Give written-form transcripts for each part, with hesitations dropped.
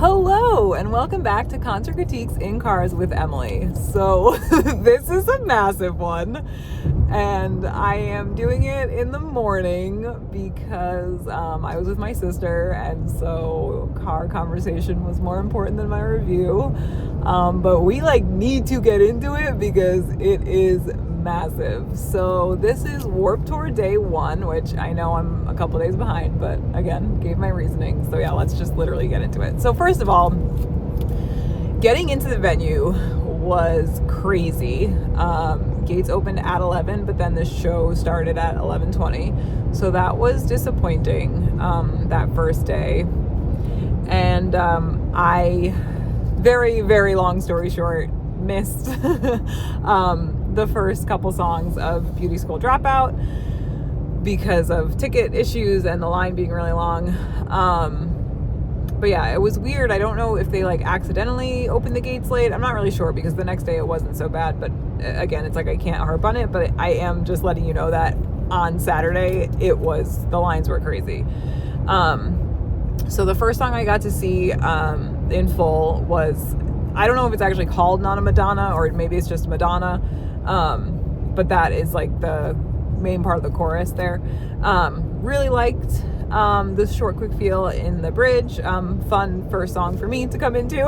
Hello and welcome back to Concert Critiques in Cars with Emily. So this is a massive one and I am doing it in the morning because I was with my sister and so car conversation was more important than my review. But we need to get into it because it is massive. So this is Warped Tour Day 1, which I know I'm a couple days behind, but again, gave my reasoning. So yeah, let's just literally get into it. So first of all, getting into the venue was crazy. Gates opened at 11, but then the show started at 11:20. So that was disappointing, that first day. And I, very, very long story short, missed the first couple songs of Beauty School Dropout because of ticket issues and the line being really long. But yeah, it was weird. I don't know if they accidentally opened the gates late. I'm not really sure because the next day it wasn't so bad. But again, it's I can't harp on it. But I am just letting you know that on Saturday the lines were crazy. So the first song I got to see in full was, I don't know if it's actually called Not a Madonna or maybe it's just Madonna. But that is the main part of the chorus there. Really liked the short quick feel in the bridge. Fun first song for me to come into.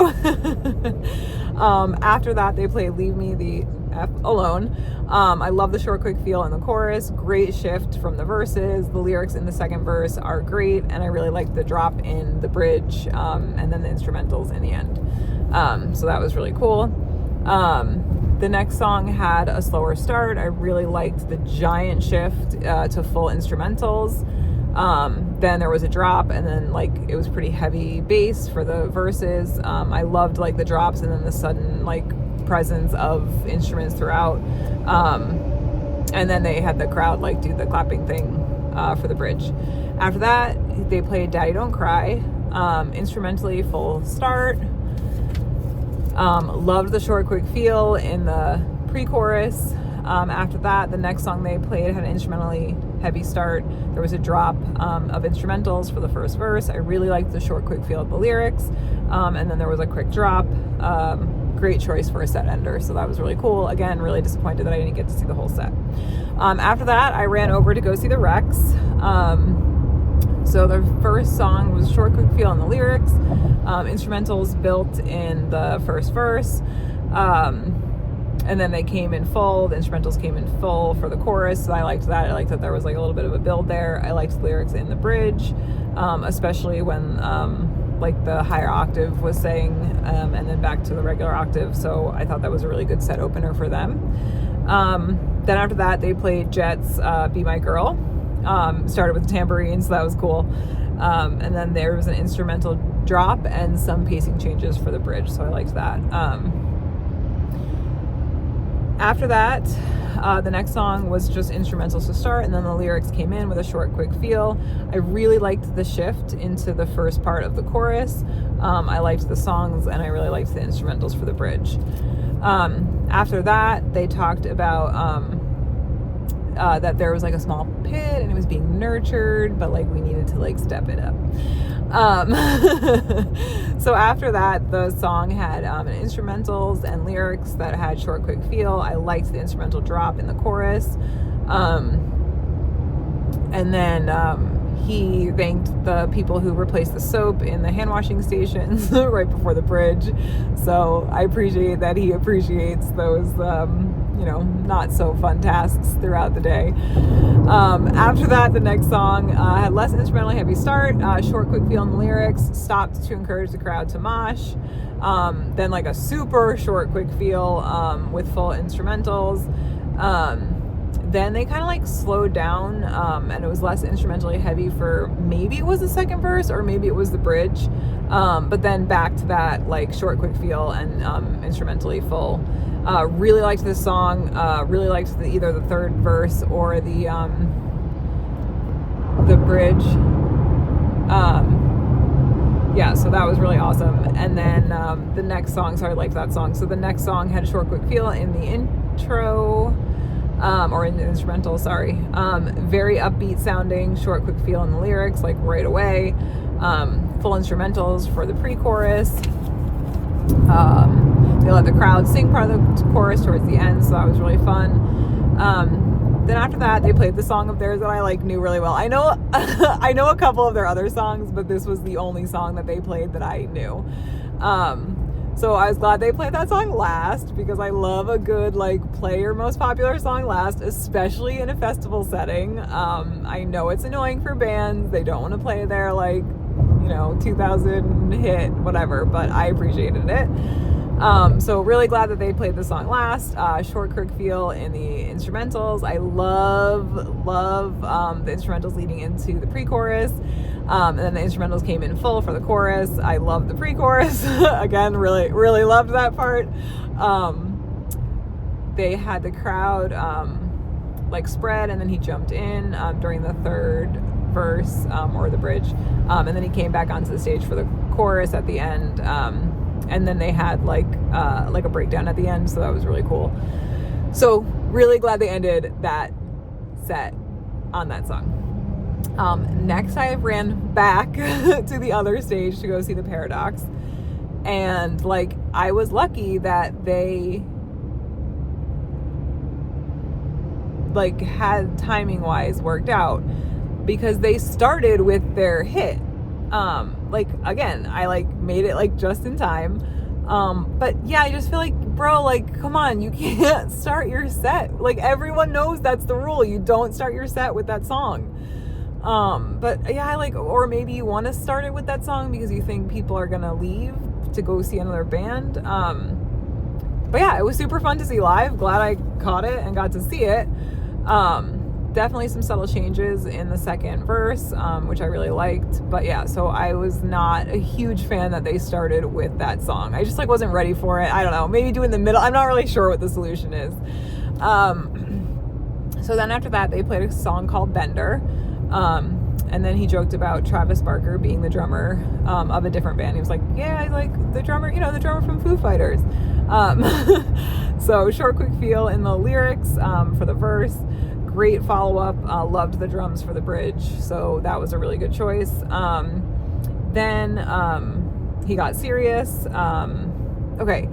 After that they played Leave Me the F Alone. I love the short quick feel in the chorus. Great shift from the verses. The lyrics in the second verse are great and I really liked the drop in the bridge, and then the instrumentals in the end. So that was really cool. The next song had a slower start. I really liked the giant shift to full instrumentals. Then there was a drop and then it was pretty heavy bass for the verses. I loved the drops and then the sudden presence of instruments throughout. And then they had the crowd do the clapping thing for the bridge. After that, they played Daddy Don't Cry, instrumentally full start. Loved the short quick feel in the pre-chorus. After that, the next song they played had an instrumentally heavy start. There was a drop of instrumentals for the first verse. I really liked the short quick feel of the lyrics. And then there was a quick drop. Great choice for a set ender, so that was really cool. Again, really disappointed that I didn't get to see the whole set. After that, I ran over to go see the Rex. So the first song was short quick feel in the lyrics. Instrumentals built in the first verse. And then they came in full. The instrumentals came in full for the chorus. So I liked that. I liked that there was a little bit of a build there. I liked the lyrics in the bridge, especially when the higher octave was sang, and then back to the regular octave. So I thought that was a really good set opener for them. Then after that, they played Jet's Be My Girl. Started with the tambourine, so that was cool. And then there was an instrumental drop and some pacing changes for the bridge, so I liked that. After that, the next song was just instrumentals to start, and then the lyrics came in with a short, quick feel. I really liked the shift into the first part of the chorus. I liked the songs, and I really liked the instrumentals for the bridge. After that, they talked about that there was a small pit, and it was being nurtured, but we needed to step it up. So after that, the song had instrumentals and lyrics that had short, quick feel. I liked the instrumental drop in the chorus. And then he thanked the people who replaced the soap in the hand washing stations right before the bridge. So I appreciate that he appreciates those not so fun tasks throughout the day. After that, the next song had less instrumentally heavy start, short, quick feel in the lyrics, stopped to encourage the crowd to mosh. Then a super short, quick feel with full instrumentals. Then they kind of slowed down, and it was less instrumentally heavy for maybe it was the second verse or maybe it was the bridge. But then back to that short, quick feel and instrumentally full. Really liked this song. Really liked either the third verse or the bridge. Yeah, so that was really awesome. And then the next song, I liked that song. So the next song had a short, quick feel in the intro. Or in the instrumental, sorry. Very upbeat sounding, short, quick feel in the lyrics, right away. full instrumentals for the pre-chorus. They let the crowd sing part of the chorus towards the end, so that was really fun. Then after that, they played the song of theirs that I like knew really well. I know I know a couple of their other songs, but this was the only song that they played that I knew. So I was glad they played that song last, because I love a good like play your most popular song last, especially in a festival setting. I know it's annoying for bands. They don't want to play their like, 2000 hit, whatever, but I appreciated it. So really glad that they played the song last. Short crook feel in the instrumentals. I love the instrumentals leading into the pre-chorus. And then the instrumentals came in full for the chorus. I love the pre-chorus. Again, really loved that part. They had the crowd like spread, and then he jumped in during the third verse or the bridge. And then he came back onto the stage for the chorus at the end. And then they had like a breakdown at the end, so that was really cool. So really glad they ended that set on that song. Next, I ran back to the other stage to go see the Paradox, and like I was lucky that they like had timing wise worked out, because they started with their hit. Like again, I like made it like just in time. But yeah, I just feel like, bro, like, come on, you can't start your set. Like everyone knows that's the rule. You don't start your set with that song. But yeah, or maybe you want to start it with that song because you think people are gonna leave to go see another band. But yeah, it was super fun to see live. Glad I caught it and got to see it. Definitely some subtle changes in the second verse, which I really liked. But yeah, so I was not a huge fan that they started with that song. I just like wasn't ready for it. I don't know, maybe do in the middle. I'm not really sure what the solution is. So then after that, they played a song called Bender. And then he joked about Travis Barker being the drummer of a different band. He was like, yeah, I like the drummer, the drummer from Foo Fighters. So short, quick feel in the lyrics for the verse. Great follow-up. Loved the drums for the bridge. So that was a really good choice. Then he got serious. Okay.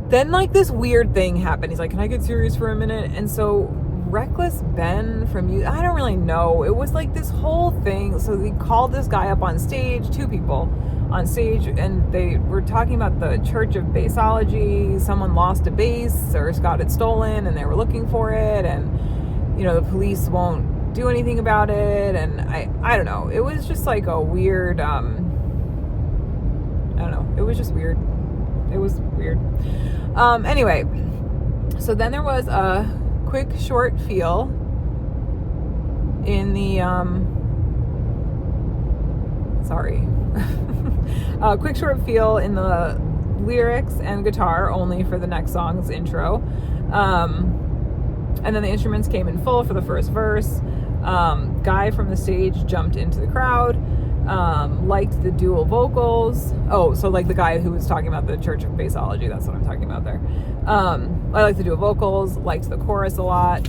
Then like this weird thing happened. He's like, can I get serious for a minute? And so Reckless Ben from you, I don't really know. It was like this whole thing. So they called this guy up on stage, two people on stage, and they were talking about the Church of Bassology. Someone lost a bass or got it stolen, and they were looking for it, and the police won't do anything about it. And I don't know. It was just like a weird, I don't know. It was just weird. It was weird. Anyway, so then there was a quick short feel in the, quick short feel in the lyrics and guitar only for the next song's intro. And then the instruments came in full for the first verse. Guy from the stage jumped into the crowd, liked the dual vocals. Oh, so like the guy who was talking about the Church of Bassology, that's what I'm talking about there. I liked the dual vocals, liked the chorus a lot.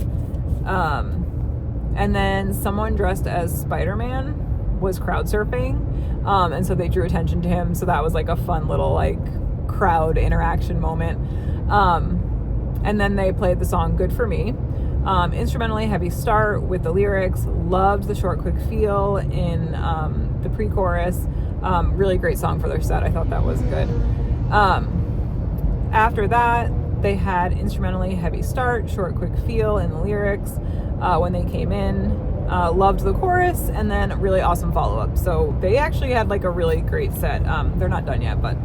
And then someone dressed as Spider-Man was crowd surfing. And so they drew attention to him. So that was like a fun little like crowd interaction moment. And then they played the song Good For Me. Instrumentally heavy start with the lyrics. Loved the short quick feel in the pre-chorus. Really great song for their set. I thought that was good. After that, they had instrumentally heavy start, short quick feel in the lyrics when they came in. Loved the chorus, and then really awesome follow-up. So they actually had like a really great set. They're not done yet, but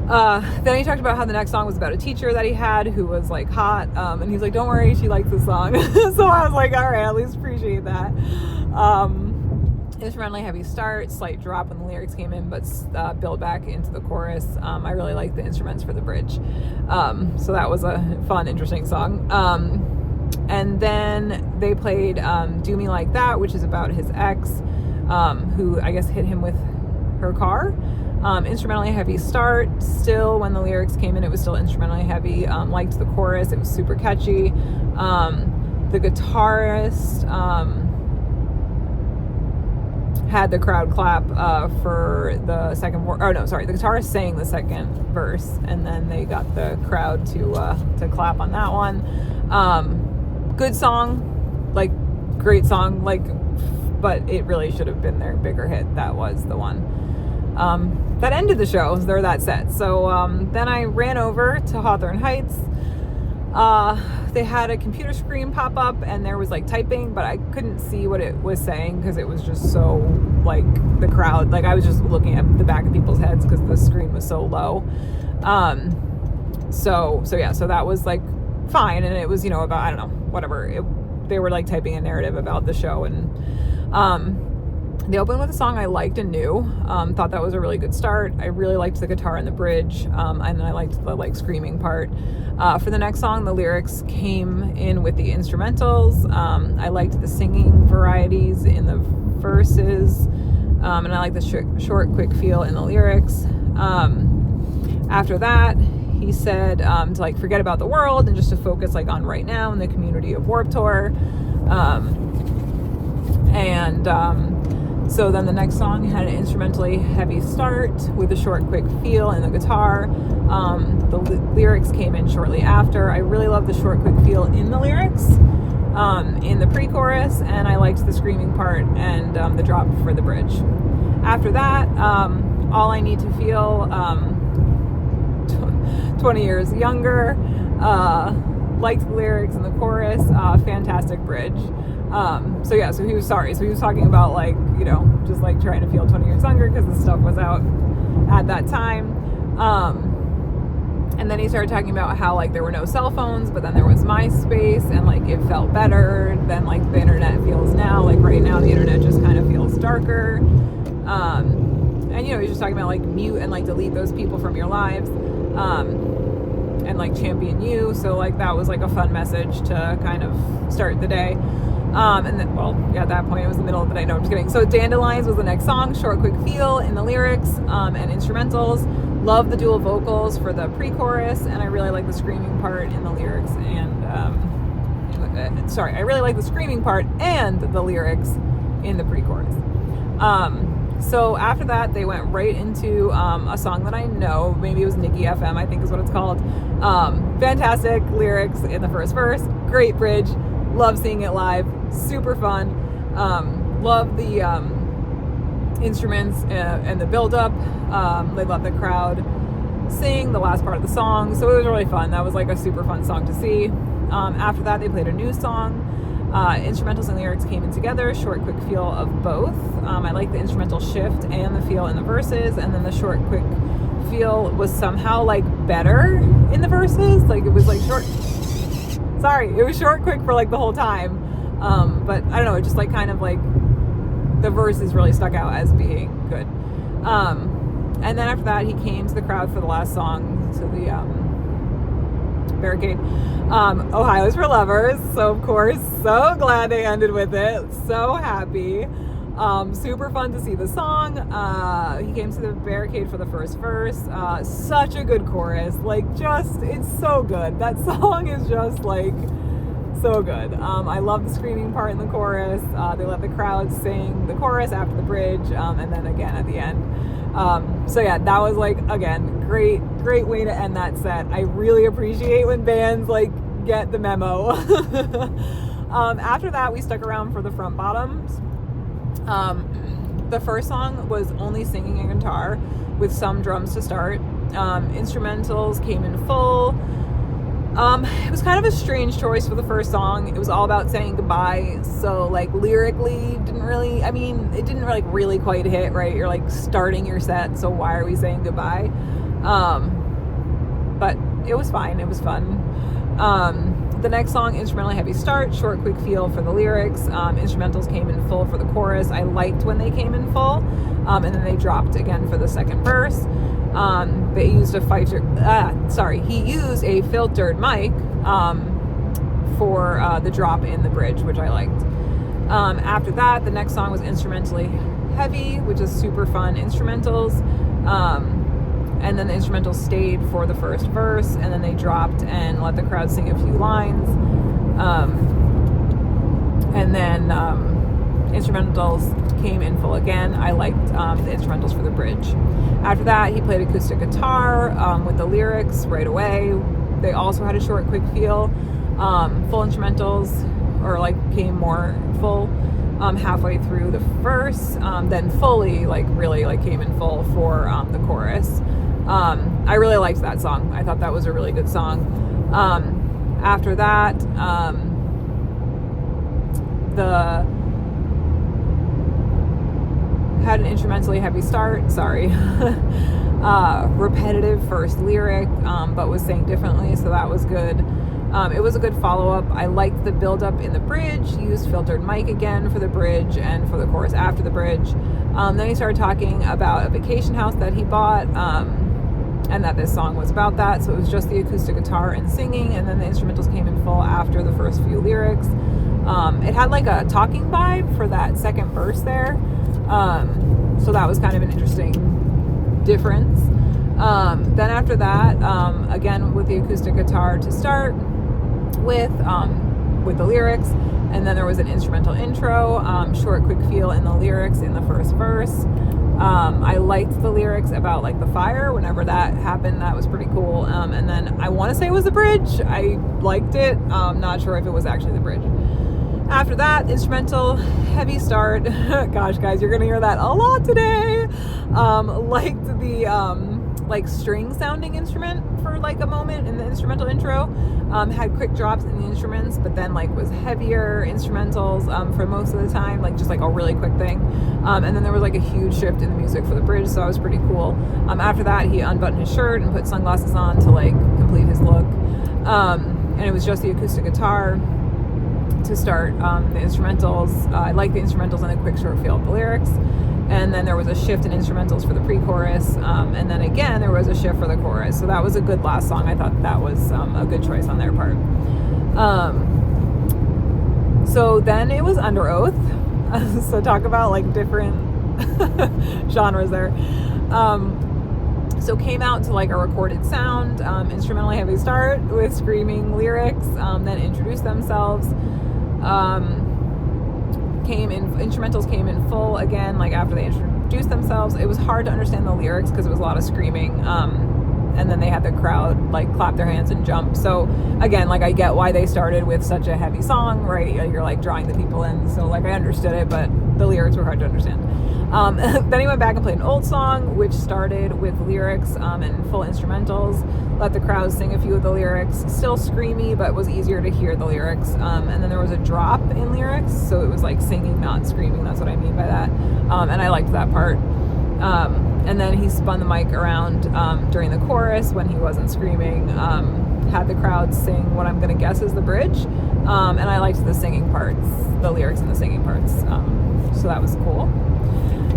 then he talked about how the next song was about a teacher that he had who was like hot, and he's like, don't worry, she likes the song. So I was like, all right, at least appreciate that. Instrumentally heavy start, slight drop when the lyrics came in, but build back into the chorus. I really liked the instruments for the bridge, so that was a fun, interesting song. And then they played Do Me Like That, which is about his ex, who I guess hit him with her car. Instrumentally heavy start. Still, when the lyrics came in, it was still instrumentally heavy. Liked the chorus. It was super catchy. The guitarist had the crowd clap for the second the guitarist sang the second verse, and then they got the crowd to clap on that one. Good song, like great song, like, but it really should have been their bigger hit. That was the one that ended the show, or that set. So then I ran over to Hawthorne Heights. They had a computer screen pop up and there was like typing, but I couldn't see what it was saying because it was just so like the crowd, like I was just looking at the back of people's heads because the screen was so low. So that was like fine. And it was, about, I don't know, whatever. They were like typing a narrative about the show, and they opened with a song I liked and knew. Thought that was a really good start. I really liked the guitar in the bridge, and I liked the like screaming part. For the next song, the lyrics came in with the instrumentals. I liked the singing varieties in the verses, and I liked the short, quick feel in the lyrics. After that, he said to like forget about the world and just to focus like on right now in the community of Warped Tour. So then the next song had an instrumentally heavy start with a short, quick feel in the guitar. The lyrics came in shortly after. I really love the short, quick feel in the lyrics, in the pre-chorus, and I liked the screaming part and the drop for the bridge. After that, All I Need to Feel, 20 years younger, liked the lyrics and the chorus, fantastic bridge. So he was talking about like, just like trying to feel 20 years younger because the stuff was out at that time. And then he started talking about how like there were no cell phones, but then there was MySpace, and like it felt better than like the internet feels now. Like right now the internet just kind of feels darker. And he's just talking about like mute and like delete those people from your lives, and like champion you. So like that was like a fun message to kind of start the day. And then, at that point it was the middle of the night. No, I'm just kidding. So Dandelions was the next song, short, quick feel in the lyrics, and instrumentals. Love the dual vocals for the pre-chorus, and I really like the screaming part in the lyrics. And I really like the screaming part and the lyrics in the pre-chorus. So after that, they went right into a song that I know, maybe it was Nikki FM, I think is what it's called. Fantastic lyrics in the first verse, great bridge, love seeing it live, super fun. Love the instruments and the build-up. They let the crowd sing the last part of the song, so it was really fun. That was like a super fun song to see. After that, they played a new song. Instrumentals and lyrics came in together, short, quick feel of both. I like the instrumental shift and the feel in the verses, and then the short, quick feel was somehow like better in the verses. Like it was like it was short, quick for like the whole time. But I don't know, it just like kind of like the verses really stuck out as being good. And then after that, he came to the crowd for the last song, to the barricade. Ohio's for Lovers. So of course, so glad they ended with it. So happy. Super fun to see the song. He came to the barricade for the first verse. Such a good chorus. Like it's so good. That song is just like so good. I love the screaming part in the chorus. They let the crowd sing the chorus after the bridge, and then again at the end. That was like, again, great way to end that set. I really appreciate when bands like get the memo. After that, we stuck around for the front bottoms. The first song was only singing and guitar with some drums to start. Instrumentals came in full. It was kind of a strange choice for the first song. It was all about saying goodbye. So like lyrically it didn't like really quite hit, right? You're like starting your set, so why are we saying goodbye? But it was fine. It was fun. The next song, instrumentally heavy start, short, quick feel for the lyrics. Instrumentals came in full for the chorus. I liked when they came in full. And then they dropped again for the second verse. They used he used a filtered mic for the drop in the bridge, which I liked. After that, the next song was instrumentally heavy, which is super fun instrumentals. And then the instrumentals stayed for the first verse, and then they dropped and let the crowd sing a few lines. Instrumentals came in full again. I liked the instrumentals for the bridge. After that, he played acoustic guitar with the lyrics right away. They also had a short, quick feel. Full instrumentals, or like came more full halfway through the verse, then fully really came in full for the chorus. I really liked that song. I thought that was a really good song. After that, the had an instrumentally heavy start. Sorry. Repetitive first lyric, but was saying differently, so that was good. It was a good follow-up. I liked the build-up in the bridge. He used filtered mic again for the bridge and for the chorus after the bridge. Then he started talking about a vacation house that he bought, and that this song was about that. So it was just the acoustic guitar and singing, and then the instrumentals came in full after the first few lyrics. It had like a talking vibe for that second verse there. So that was kind of an interesting difference. Then after that, again with the acoustic guitar to start with the lyrics, and then there was an instrumental intro, short, quick feel in the lyrics in the first verse. I liked the lyrics about like the fire whenever that happened. That was pretty cool. And then I want to say it was the bridge. I liked it. Not sure if it was actually the bridge. After that, instrumental, heavy start. Gosh, guys, you're gonna hear that a lot today. Liked the like string sounding instrument for like a moment in the instrumental intro. Had quick drops in the instruments, but then like was heavier instrumentals for most of the time, like just like a really quick thing. And then there was like a huge shift in the music for the bridge, so that was pretty cool. After that, he unbuttoned his shirt and put sunglasses on to like complete his look. And it was just the acoustic guitar to start the instrumentals. I like the instrumentals and a quick short feel of the lyrics. And then there was a shift in instrumentals for the pre-chorus, and then again there was a shift for the chorus. So that was a good last song. I thought that was a good choice on their part. So then it was Underoath. So talk about like different genres there. So came out to like a recorded sound, instrumentally heavy start with screaming lyrics, then introduced themselves. Instrumentals came in full again, like after they introduced themselves. It was hard to understand the lyrics because it was a lot of screaming, and then they had the crowd like clap their hands and jump. So again, like I get why they started with such a heavy song, right? You're like drawing the people in, so like I understood it, but the lyrics were hard to understand. Then he went back and played an old song, which started with lyrics and full instrumentals. Let the crowd sing a few of the lyrics. Still screamy, but was easier to hear the lyrics. And then there was a drop in lyrics, so it was like singing, not screaming. That's what I mean by that. And I liked that part. And then he spun the mic around during the chorus when he wasn't screaming. Had the crowd sing what I'm going to guess is the bridge. And I liked the singing parts, the lyrics and the singing parts. So that was cool.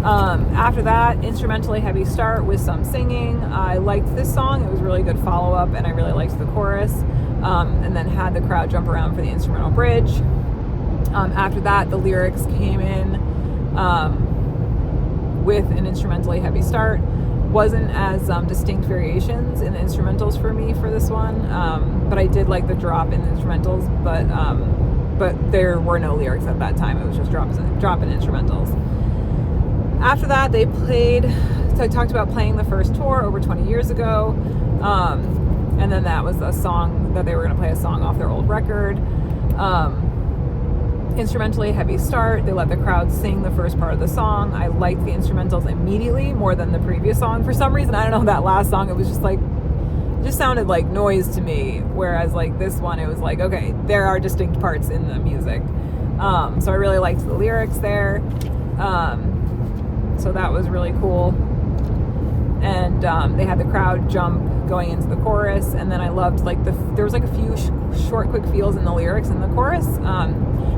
After that, instrumentally heavy start with some singing. I liked this song. It was a really good follow-up, and I really liked the chorus. And then had the crowd jump around for the instrumental bridge. After that, the lyrics came in with an instrumentally heavy start. Wasn't as distinct variations in the instrumentals for me for this one, but I did like the drop in the instrumentals, but there were no lyrics at that time. It was just drop in instrumentals. After that, they played, so I talked about playing the first tour over 20 years ago, and then that was a song that they were going to play a song off their old record. Instrumentally heavy start. They let the crowd sing the first part of the song. I liked the instrumentals immediately more than the previous song. For some reason, I don't know, that last song, it was just like, just sounded like noise to me, whereas like this one, it was like, okay, there are distinct parts in the music. So I really liked the lyrics there. So that was really cool. And they had the crowd jump going into the chorus, and then I loved like there was like a few short quick feels in the lyrics in the chorus.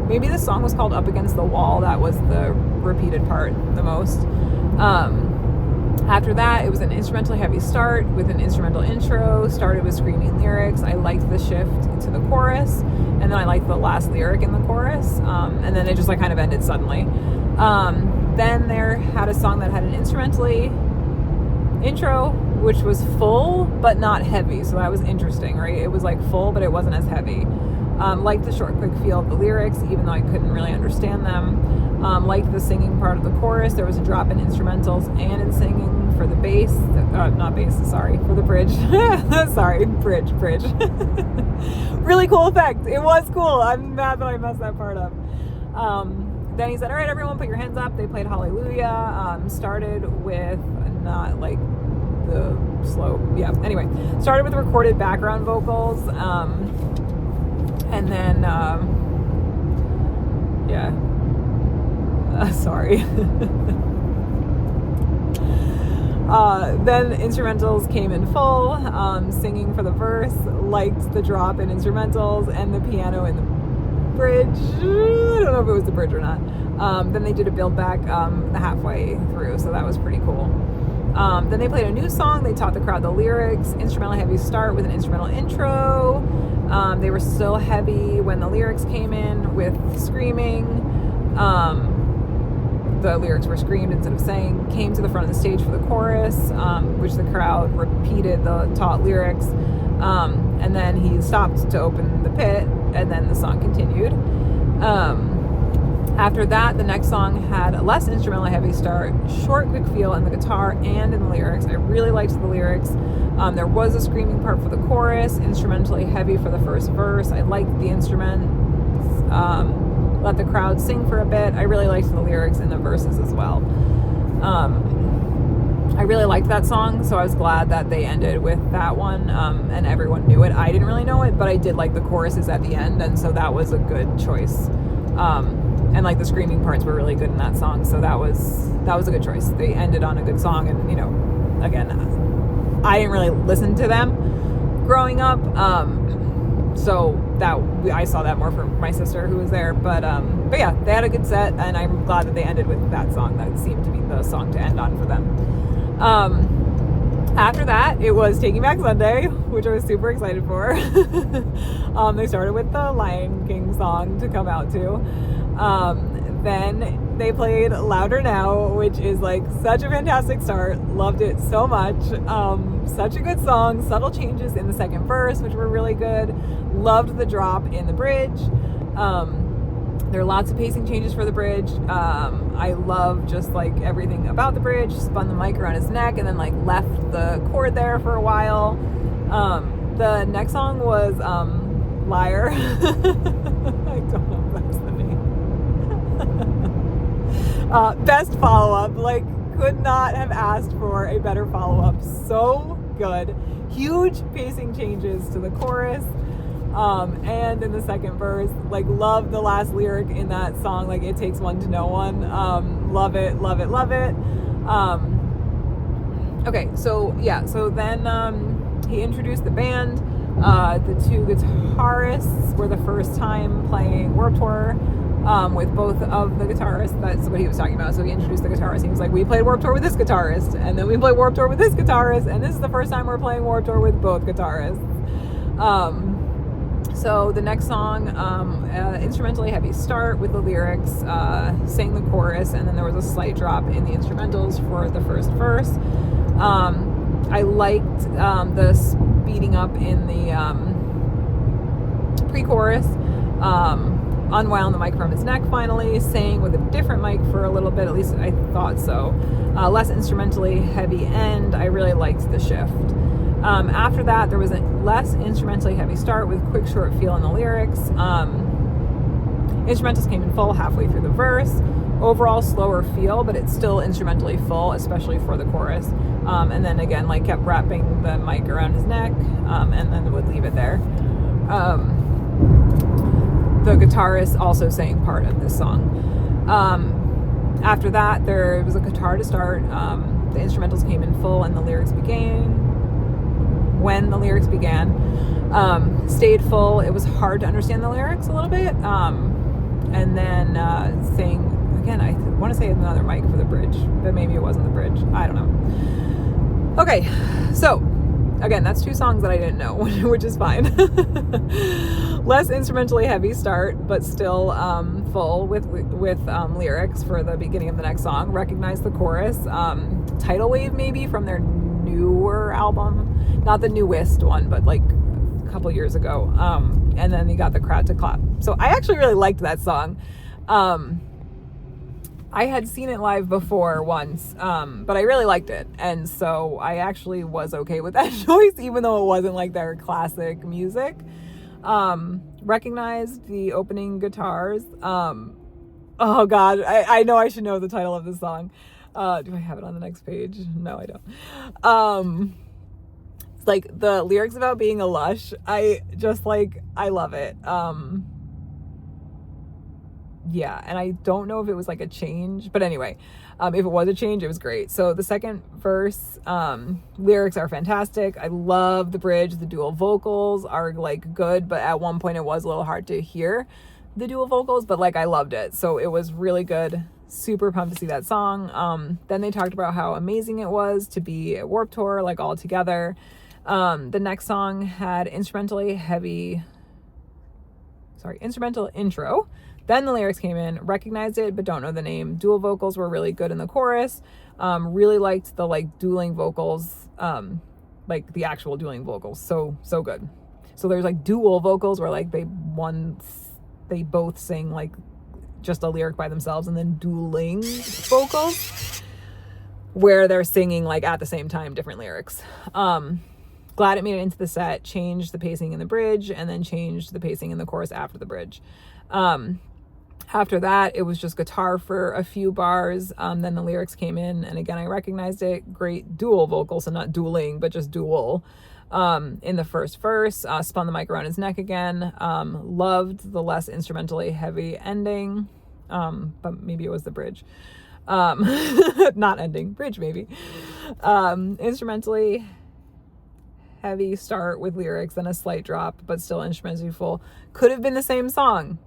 Maybe the song was called Up Against the Wall. That was the repeated part the most. After that, it was an instrumentally heavy start with an instrumental intro, started with screaming lyrics. I liked the shift to the chorus, and then I liked the last lyric in the chorus, and then it just like kind of ended suddenly. Then there had a song that had an instrumentally intro, which was full but not heavy, so that was interesting, right? It was like full, but it wasn't as heavy. Liked the short, quick feel of the lyrics, even though I couldn't really understand them. Liked the singing part of the chorus. There was a drop in instrumentals and in singing for the bass. Not bass, sorry, for the bridge. Sorry, bridge. Really cool effect. It was cool. I'm mad that I messed that part up. Then he said, all right, everyone put your hands up. They played Hallelujah. Started with not like the slow, anyway, started with recorded background vocals. And then, sorry. Then instrumentals came in full, singing for the verse, liked the drop in instrumentals and the piano in the bridge. I don't know if it was the bridge or not. Then they did a build back the halfway through, so that was pretty cool. Then they played a new song. They taught the crowd the lyrics. Instrumental heavy start with an instrumental intro. They were still heavy when the lyrics came in with screaming. The lyrics were screamed instead of sang. Came to the front of the stage for the chorus, which the crowd repeated the taught lyrics. And then he stopped to open the pit, and then the song continued. After that, the next song had a less instrumental heavy start, short, quick feel in the guitar and in the lyrics. I really liked the lyrics. There was a screaming part for the chorus, instrumentally heavy for the first verse. I liked the instruments. Let the crowd sing for a bit. I really liked the lyrics in the verses as well. I really liked that song, so I was glad that they ended with that one, and everyone knew it. I didn't really know it, but I did like the choruses at the end, and so that was a good choice. And like the screaming parts were really good in that song, so that was a good choice. They ended on a good song, and again, I didn't really listen to them growing up, so that I saw that more from my sister who was there. But yeah, they had a good set, and I'm glad that they ended with that song. That seemed to be the song to end on for them. After that, it was Taking Back Sunday, which I was super excited for. They started with the Lion King song to come out to. Then they played Louder Now, which is like such a fantastic start. Loved it so much. Such a good song. Subtle changes in the second verse, which were really good. Loved the drop in the bridge. There are lots of pacing changes for the bridge. I love just like everything about the bridge. Spun the mic around his neck and then like left the chord there for a while. The next song was Liar. I don't know if that's the name. Best follow-up. Like, could not have asked for a better follow-up. So good. Huge pacing changes to the chorus. And in the second verse, like, love the last lyric in that song, like, it takes one to know one. Love it. Okay, so then he introduced the band. The two guitarists were the first time playing Warped Tour with both of the guitarists. That's what he was talking about. So he introduced the guitarist. He was like, we played Warped Tour with this guitarist, and then we played Warped Tour with this guitarist, and this is the first time we're playing Warped Tour with both guitarists. So the next song, instrumentally heavy start with the lyrics, sang the chorus, and then there was a slight drop in the instrumentals for the first verse. I liked the speeding up in the pre-chorus, unwound the mic from his neck finally, sang with a different mic for a little bit, at least I thought so. Less instrumentally heavy end. I really liked the shift. After that, there was a less instrumentally heavy start with quick short feel in the lyrics. Instrumentals came in full halfway through the verse. Overall slower feel, but it's still instrumentally full, especially for the chorus. And then again, like, kept wrapping the mic around his neck, and then would leave it there. The guitarist also sang part of this song. After that, there was a guitar to start. The instrumentals came in full, and the lyrics began. When the lyrics began, stayed full. It was hard to understand the lyrics a little bit. And then sang again. I want to say another mic for the bridge, but maybe it wasn't the bridge. I don't know. Okay, so again, that's two songs that I didn't know, which is fine. Less instrumentally heavy start, but still full with lyrics for the beginning of the next song. Recognize the chorus. Tidal Wave maybe from their newer album, not the newest one, but like couple years ago. And then he got the crowd to clap. So I actually really liked that song. I had seen it live before once, but I really liked it. And so I actually was okay with that choice, even though it wasn't like their classic music. Recognized the opening guitars. Oh God, I know I should know the title of the song. Do I have it on the next page? No, I don't. It's like the lyrics about being a lush. I love it. Yeah, and I don't know if it was like a change, but anyway, if it was a change, it was great. So the second verse, lyrics are fantastic. I love the bridge. The dual vocals are like good, but at one point it was a little hard to hear the dual vocals, but like I loved it. So it was really good. Super pumped to see that song. Then they talked about how amazing it was to be at Warped Tour, like all together. The next song had instrumental intro. Then the lyrics came in, recognized it, but don't know the name. Dual vocals were really good in the chorus. Really liked the like dueling vocals, like the actual dueling vocals. So good. So there's like dual vocals where like they both sing like just a lyric by themselves, and then dueling vocals where they're singing like at the same time different lyrics. Glad it made it into the set, changed the pacing in the bridge, and then changed the pacing in the chorus after the bridge. After that, it was just guitar for a few bars. Then the lyrics came in, and again, I recognized it. Great dual vocals, so not dueling, but just dual. In the first verse, spun the mic around his neck again. Loved the less instrumentally heavy ending, but maybe it was the bridge. Not ending, bridge maybe. Instrumentally heavy start with lyrics, then a slight drop, but still instrumentally full. Could have been the same song.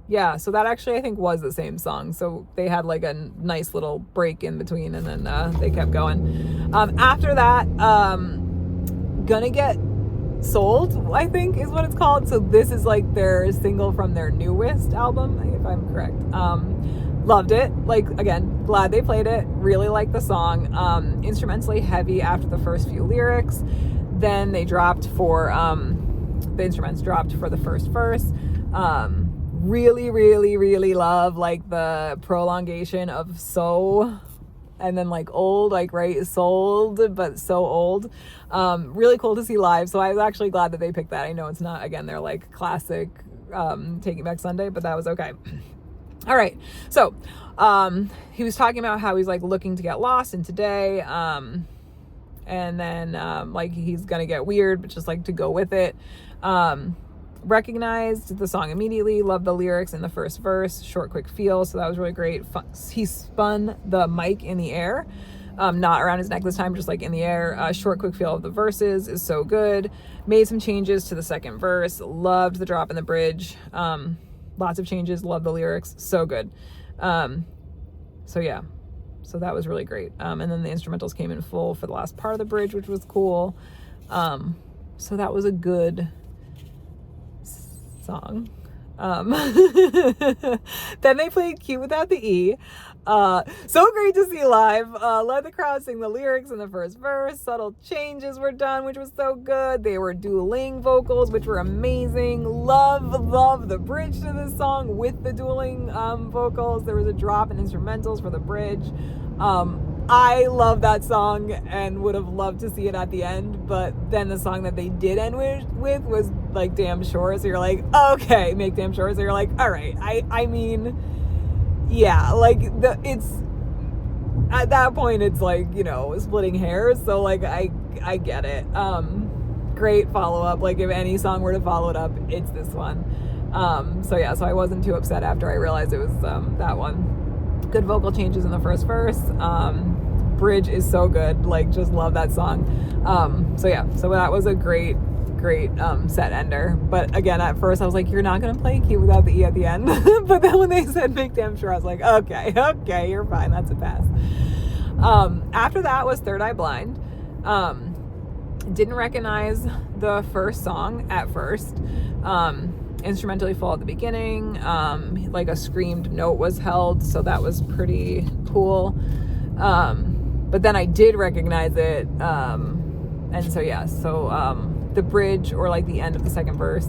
Yeah, so that actually I think was the same song. So they had like a nice little break in between, and then they kept going. After that, Gonna Get Sold, I think is what it's called. So this is like their single from their newest album, if I'm correct. Loved it. Like, again, glad they played it. Really liked the song. Instrumentally heavy after the first few lyrics. Then they dropped for, the instruments dropped for the first verse. Really, really, really love like the prolongation of so, and then like old, like right, sold, but so old. Really cool to see live. So I was actually glad that they picked that. I know it's not, again, they're like classic Taking Back Sunday, but that was okay. All right. So he was talking about how he's like looking to get lost in today. And then like he's gonna get weird, but just like to go with it. Recognized the song immediately, loved the lyrics in the first verse, short quick feel, so that was really great. He spun the mic in the air, not around his neck this time, just like in the air. Short quick feel of the verses is so good. Made some changes to the second verse, loved the drop in the bridge. Lots of changes, loved the lyrics, so good. So yeah, so that was really great. And then the instrumentals came in full for the last part of the bridge, which was cool. So that was a good song. Then they played Cute Without the E. So great to see live. Let the crowd sing the lyrics in the first verse. Subtle changes were done, which was so good. They were dueling vocals, which were amazing. Love the bridge to this song with the dueling vocals. There was a drop in instrumentals for the bridge. I love that song and would have loved to see it at the end, but then the song that they did end with was like Damn Sure, so you're like, okay, make Damn Sure, so you're like, all right. I mean, yeah, like it's at that point it's like, you know, splitting hairs, so like I get it. Great follow-up. Like if any song were to follow it up, it's this one. So yeah, so I wasn't too upset after I realized it was that one. Good vocal changes in the first verse. Bridge is so good, like just love that song. So yeah, so that was a great set ender. But again, at first I was like, you're not gonna play Cute Without the E at the end. But then when they said Make Damn Sure, I was like, okay, you're fine, that's a pass. After that was Third Eye Blind. Didn't recognize the first song at first. Instrumentally full at the beginning, like a screamed note was held, so that was pretty cool. But then I did recognize it, and so yeah, so the bridge or like the end of the second verse,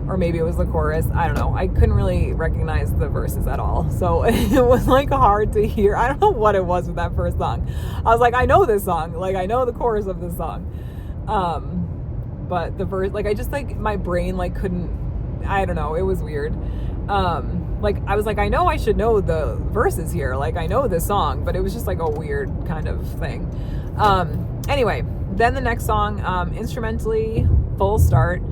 or maybe it was the chorus. I don't know. I couldn't really recognize the verses at all. So it was like hard to hear. I don't know what it was with that first song. I was like, I know this song. Like I know the chorus of this song. But the verse, like I just like my brain like couldn't, I don't know. It was weird. Like I was like, I know I should know the verses here. Like I know this song, but it was just like a weird kind of thing. Anyway, then the next song, instrumentally, Full Start,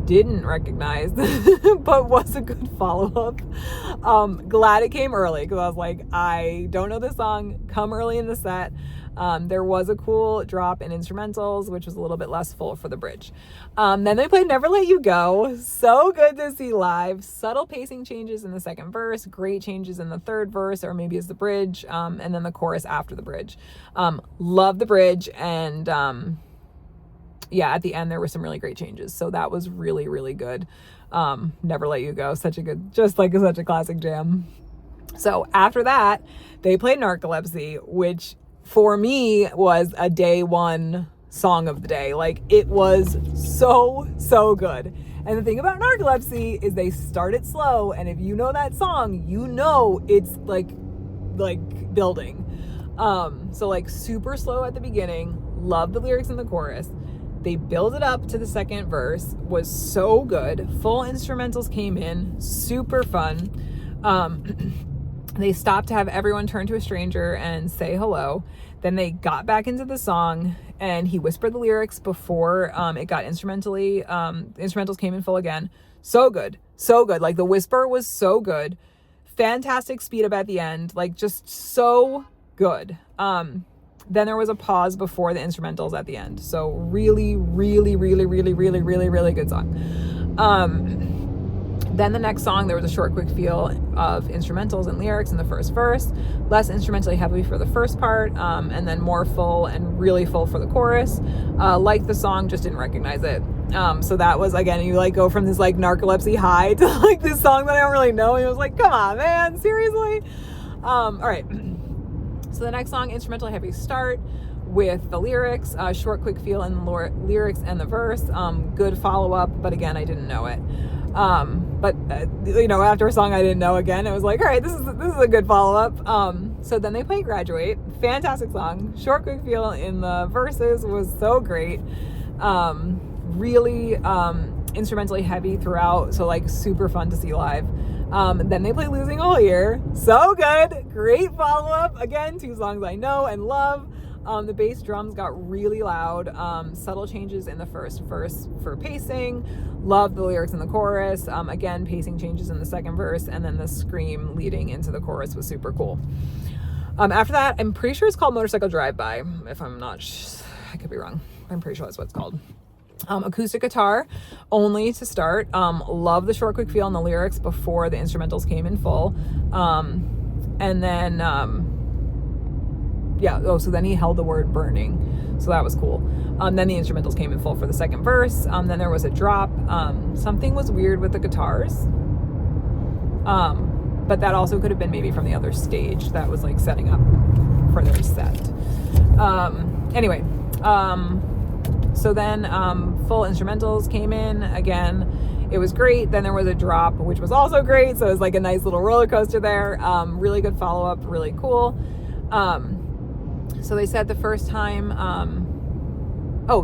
didn't recognize, but was a good follow-up. Glad it came early, because I was like, I don't know this song, come early in the set. There was a cool drop in instrumentals, which was a little bit less full for the bridge. Then they played Never Let You Go. So good to see live. Subtle pacing changes in the second verse, great changes in the third verse, or maybe it's the bridge, and then the chorus after the bridge. Love the bridge, and yeah, at the end there were some really great changes. So that was really, really good. Never Let You Go. Such a classic jam. So after that, they played Narcolepsy, which for me was a day one song of the day. Like it was so good. And the thing about Narcolepsy is they start it slow, and if you know that song, you know it's like building. So like super slow at the beginning. Love the lyrics in the chorus. They build it up to the second verse, was so good. Full instrumentals came in, super fun. They stopped to have everyone turn to a stranger and say hello. Then they got back into the song, and he whispered the lyrics before it got instrumentals came in full again. So good. Like the whisper was so good. Fantastic speed up at the end. Like just so good. Then there was a pause before the instrumentals at the end. So really good song. Then the next song, there was a short, quick feel of instrumentals and lyrics in the first verse, less instrumentally heavy for the first part, and then more full and really full for the chorus. Liked the song, just didn't recognize it. So that was, again, you like go from this like Narcolepsy high to like this song that I don't really know. And it was like, come on, man, seriously? All right. So the next song, instrumental heavy start with the lyrics, short, quick feel in the lyrics and the verse. Good follow up, but again, I didn't know it. But after a song I didn't know again, it was like, all right, this is a good follow-up. So then they played Graduate. Fantastic song. Short, quick feel in the verses was so great. Really instrumentally heavy throughout, so like super fun to see live. Then they played Losing All Year. So good. Great follow-up. Again, two songs I know and love. The bass drums got really loud. Subtle changes in the first verse for pacing. Love the lyrics in the chorus. Again, pacing changes in the second verse, and then the scream leading into the chorus was super cool. After that, I'm pretty sure it's called Motorcycle Drive-By. If I'm not, I could be wrong. I'm pretty sure that's what it's called. Acoustic guitar only to start. Love the short, quick feel in the lyrics before the instrumentals came in full. And then so then he held the word burning, so that was cool. Then the instrumentals came in full for the second verse. Then there was a drop. Something was weird with the guitars, but that also could have been maybe from the other stage that was like setting up for their set. Anyway, so then full instrumentals came in again. It was great. Then there was a drop, which was also great, so it was like a nice little roller coaster there. Really good follow-up, really cool. So they said the first time,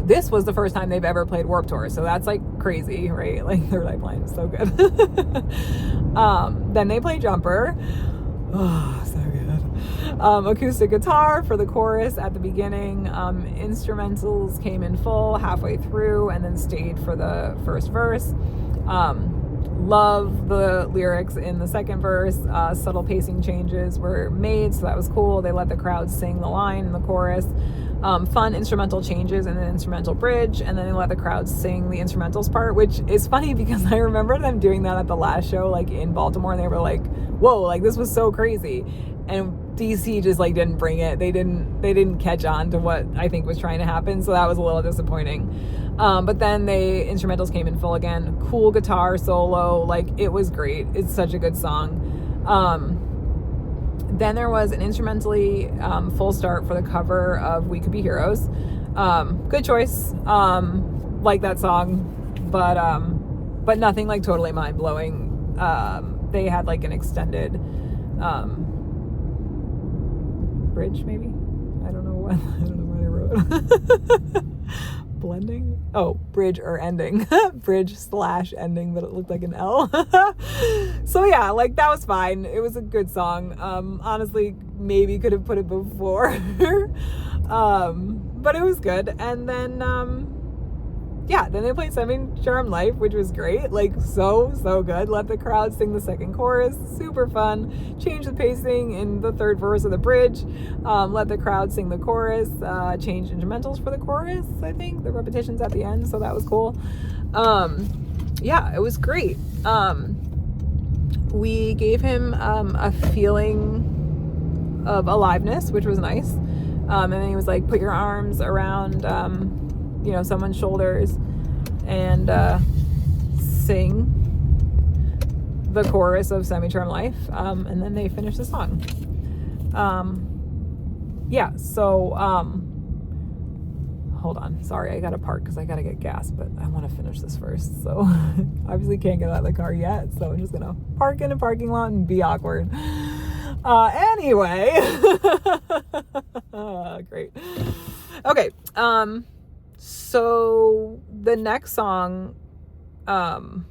this was the first time they've ever played Warped Tour. So that's like crazy, right? Like Third Eye Blind is so good. Then they play Jumper. Oh, so good. Acoustic guitar for the chorus at the beginning. Instrumentals came in full halfway through and then stayed for the first verse. Love the lyrics in the second verse. Subtle pacing changes were made, so that was cool. They let the crowd sing the line in the chorus. Fun instrumental changes in the instrumental bridge, and then they let the crowd sing the instrumentals part, which is funny because I remember them doing that at the last show, like in Baltimore, and they were like, whoa, like this was so crazy. And DC just like didn't bring it. They didn't catch on to what I think was trying to happen, so that was a little disappointing. But then the instrumentals came in full again. Cool guitar solo, like it was great. It's such a good song. Then there was an instrumentally full start for the cover of We Could Be Heroes. Good choice. like that song, but nothing like totally mind blowing. They had like an extended bridge, maybe. I don't know what I wrote. Blending? Oh, bridge or ending. Bridge/ending, but it looked like an L. So yeah, like that was fine. It was a good song. Honestly, maybe could have put it before. But it was good. And then then they played Semi-Charmed Life, which was great. Like so good. Let the crowd sing the second chorus. Super fun. Changed the pacing in the third verse of the bridge. Let the crowd sing the chorus. Changed instrumentals for the chorus, I think. The repetitions at the end, so that was cool. It was great. We gave him a feeling of aliveness, which was nice. And then he was like, put your arms around someone's shoulders and sing the chorus of Semi-Charmed Life. And then they finished the song. Hold on. Sorry, I gotta park because I gotta get gas, but I want to finish this first. So obviously can't get out of the car yet. So I'm just gonna park in a parking lot and be awkward. Anyway. Great. Okay. So the next song, the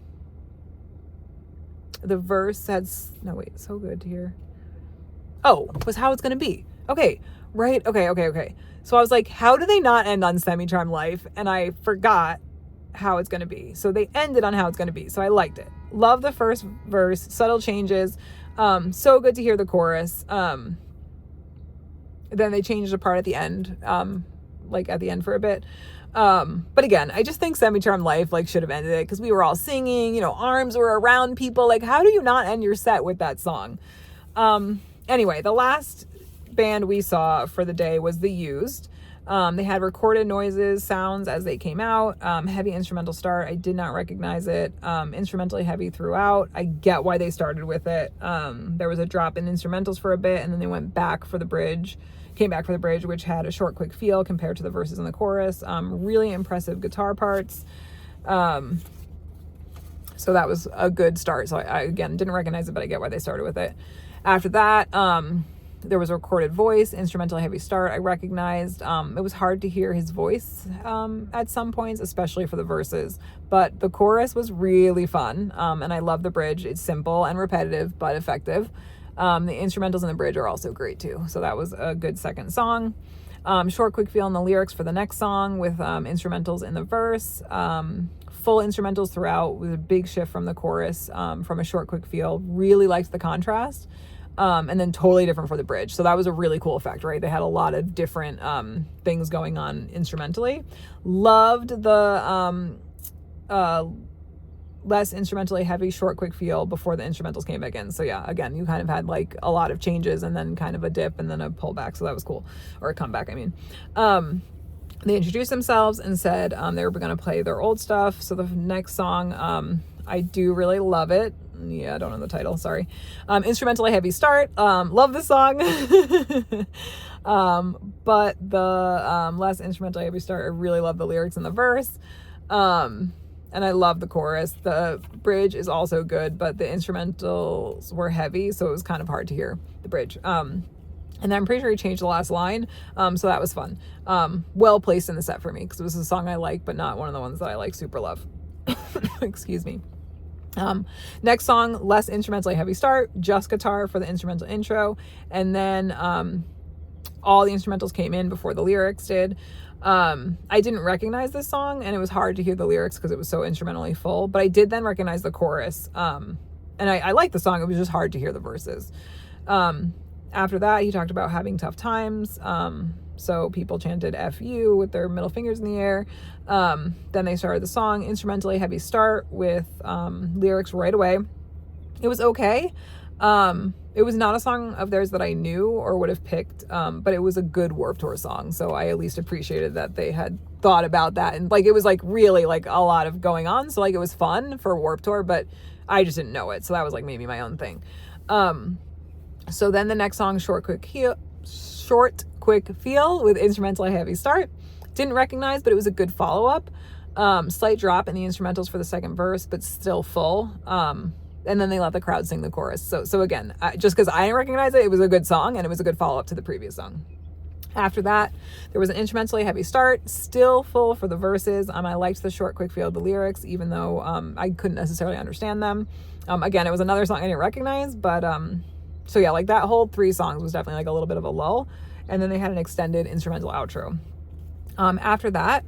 verse had, so good to hear. Oh, was How It's Gonna Be. Okay. Right. Okay. So I was like, how do they not end on Semi-Charmed Life? And I forgot How It's Gonna Be. So they ended on How It's Gonna Be. So I liked it. Love the first verse, subtle changes. So good to hear the chorus. Then they changed a part at the end, at the end for a bit. But again, I just think Semi-Charmed Life should have ended it because we were all singing, arms were around people. Like, how do you not end your set with that song? Anyway, the last band we saw for the day was The Used. They had recorded noises, sounds as they came out. Heavy instrumental start. I did not recognize it. Instrumentally heavy throughout. I get why they started with it. There was a drop in instrumentals for a bit, and then they went back for the bridge. Came back for the bridge, which had a short, quick feel compared to the verses in the chorus. Really impressive guitar parts. So that was a good start. So I again, didn't recognize it, but I get why they started with it. After that, there was a recorded voice, instrumental heavy start. I recognized it was hard to hear his voice at some points, especially for the verses. But the chorus was really fun, and I love the bridge. It's simple and repetitive, but effective. The instrumentals in the bridge are also great too. So that was a good second song. Short, quick feel in the lyrics for the next song with instrumentals in the verse. Full instrumentals throughout with a big shift from the chorus, from a short, quick feel. Really liked the contrast. And then totally different for the bridge. So that was a really cool effect, right? They had a lot of different things going on instrumentally. Loved the less instrumentally heavy, short, quick feel before the instrumentals came back in. So yeah, again, you kind of had a lot of changes and then kind of a dip and then a pullback. So that was cool. Or a comeback, I mean. They introduced themselves and said they were going to play their old stuff. So the next song, I do really love it. Yeah, I don't know the title, sorry. Instrumentally heavy start. Love this song. But the less instrumentally heavy start, I really love the lyrics in the verse. And I love the chorus. The bridge is also good, but the instrumentals were heavy, so it was kind of hard to hear the bridge. And I'm pretty sure he changed the last line, so that was fun. Well placed in the set for me, because it was a song I like, but not one of the ones that I super love. Excuse me. Next song, less instrumentally heavy start, just guitar for the instrumental intro, and then all the instrumentals came in before the lyrics did. I didn't recognize this song, and it was hard to hear the lyrics because it was so instrumentally full, but I did then recognize the chorus, and I liked the song. It was just hard to hear the verses. After that, he talked about having tough times, so people chanted F you with their middle fingers in the air. Then they started the song, instrumentally heavy start with lyrics right away. It was okay. It was not a song of theirs that I knew or would have picked, but it was a good Warped Tour song, so I at least appreciated that they had thought about that, and it was really a lot of going on, so it was fun for Warped Tour, but I just didn't know it, so that was maybe my own thing. So then the next song, short, quick feel with instrumental heavy start. Didn't recognize, but it was a good follow-up. Slight drop in the instrumentals for the second verse, but still full. And then they let the crowd sing the chorus. So again, just because I didn't recognize it was a good song, and it was a good follow-up to the previous song. After that, there was an instrumentally heavy start, still full for the verses. I liked the short, quick feel of the lyrics, even though I couldn't necessarily understand them. Again, it was another song I didn't recognize, but so yeah, like that whole 3 songs was definitely like a little bit of a lull. And then they had an extended instrumental outro. After that,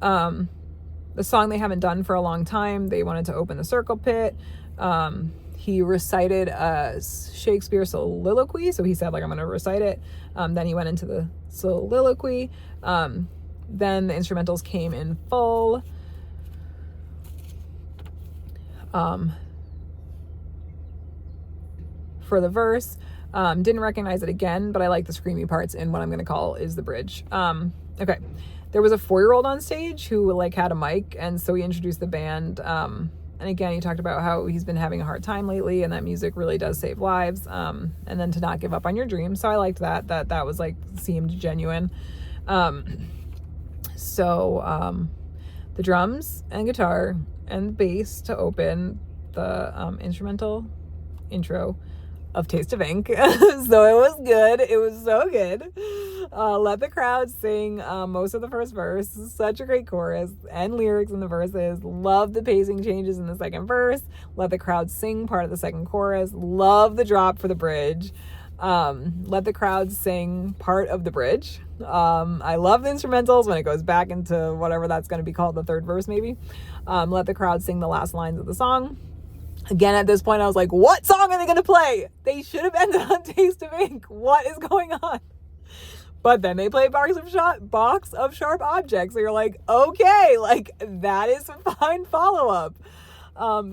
the song they haven't done for a long time, they wanted to open the circle pit. He recited a Shakespeare soliloquy. So he said, like, I'm going to recite it. Then he went into the soliloquy. Then the instrumentals came in full. For the verse, didn't recognize it again, but I like the screamy parts in what I'm going to call is the bridge. Okay. There was a 4-year-old on stage who like had a mic. And so he introduced the band. And again, he talked about how he's been having a hard time lately and that music really does save lives. And then to not give up on your dreams. So I liked that was like, seemed genuine. So the drums and guitar and bass to open the instrumental intro of Taste of Ink. So it was good. It was so good. Let the crowd sing most of the first verse. Such a great chorus and lyrics in the verses. Love the pacing changes in the second verse. Let the crowd sing part of the second chorus. Love the drop for the bridge. Let the crowd sing part of the bridge. I love the instrumentals when it goes back into whatever that's going to be called, the third verse maybe. Let the crowd sing the last lines of the song. Again, at this point, I was like, what song are they going to play? They should have ended on Taste of Ink. What is going on? But then they play Box of Sharp Objects. So you're like, okay, like that is a fine follow-up.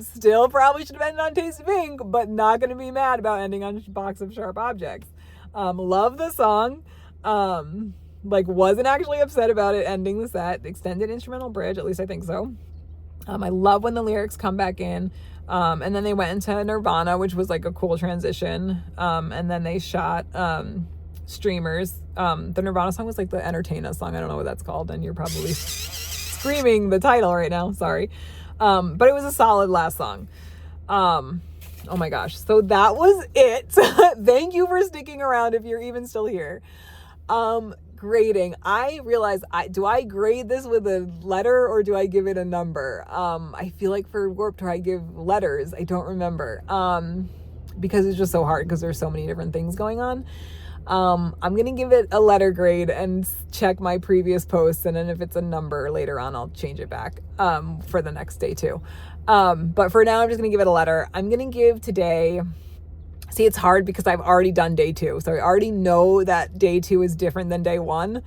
Still probably should have ended on Taste of Ink, but not going to be mad about ending on Box of Sharp Objects. Love the song. Like wasn't actually upset about it ending the set. Extended instrumental bridge, at least I think so. I love when the lyrics come back in. And then they went into Nirvana, which was like a cool transition. And then they shot Streamers. The Nirvana song was like the Entertain Us song. I don't know what that's called. And you're probably screaming the title right now. Sorry. But it was a solid last song. Oh my gosh. So that was it. Thank you for sticking around if you're even still here. Grading. I realized, do I grade this with a letter or do I give it a number? I feel like for Warped Tour I give letters. I don't remember. Because it's just so hard because there's so many different things going on. I'm going to give it a letter grade and check my previous posts. And then if it's a number later on, I'll change it back, for the next day too. But for now, I'm just going to give it a letter. I'm going to give today, see, it's hard because I've already done day 2. So I already know that day 2 is different than day 1.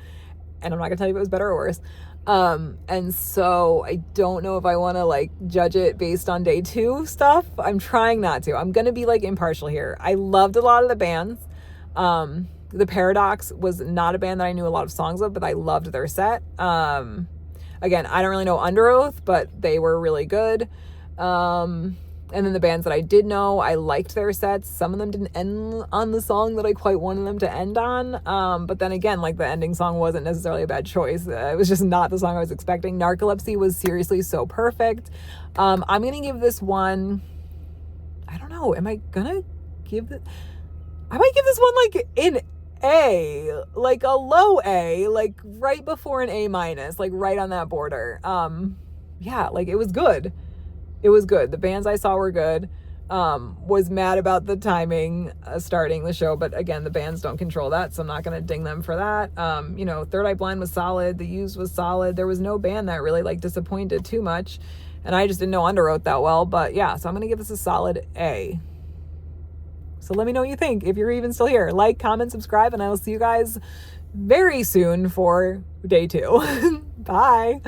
And I'm not gonna tell you if it was better or worse. And so I don't know if I want to like judge it based on day 2 stuff. I'm trying not to. I'm going to be like impartial here. I loved a lot of the bands. The Paradox was not a band that I knew a lot of songs of, but I loved their set. Again, I don't really know Underoath, but they were really good. And then the bands that I did know, I liked their sets. Some of them didn't end on the song that I quite wanted them to end on. But then again, like the ending song wasn't necessarily a bad choice. It was just not the song I was expecting. Narcolepsy was seriously so perfect. I'm going to give this one, I don't know. Am I going to give it? I might give this one like an A, like a low A, like right before an A minus, like right on that border. Yeah, like it was good. It was good. The bands I saw were good. Was mad about the timing starting the show, but again, the bands don't control that, so I'm not going to ding them for that. Third Eye Blind was solid. The Used was solid. There was no band that really like disappointed too much, and I just didn't know Underoath that well, but yeah, so I'm going to give this a solid A. So let me know what you think if you're even still here. Like, comment, subscribe, and I will see you guys very soon for day 2. Bye.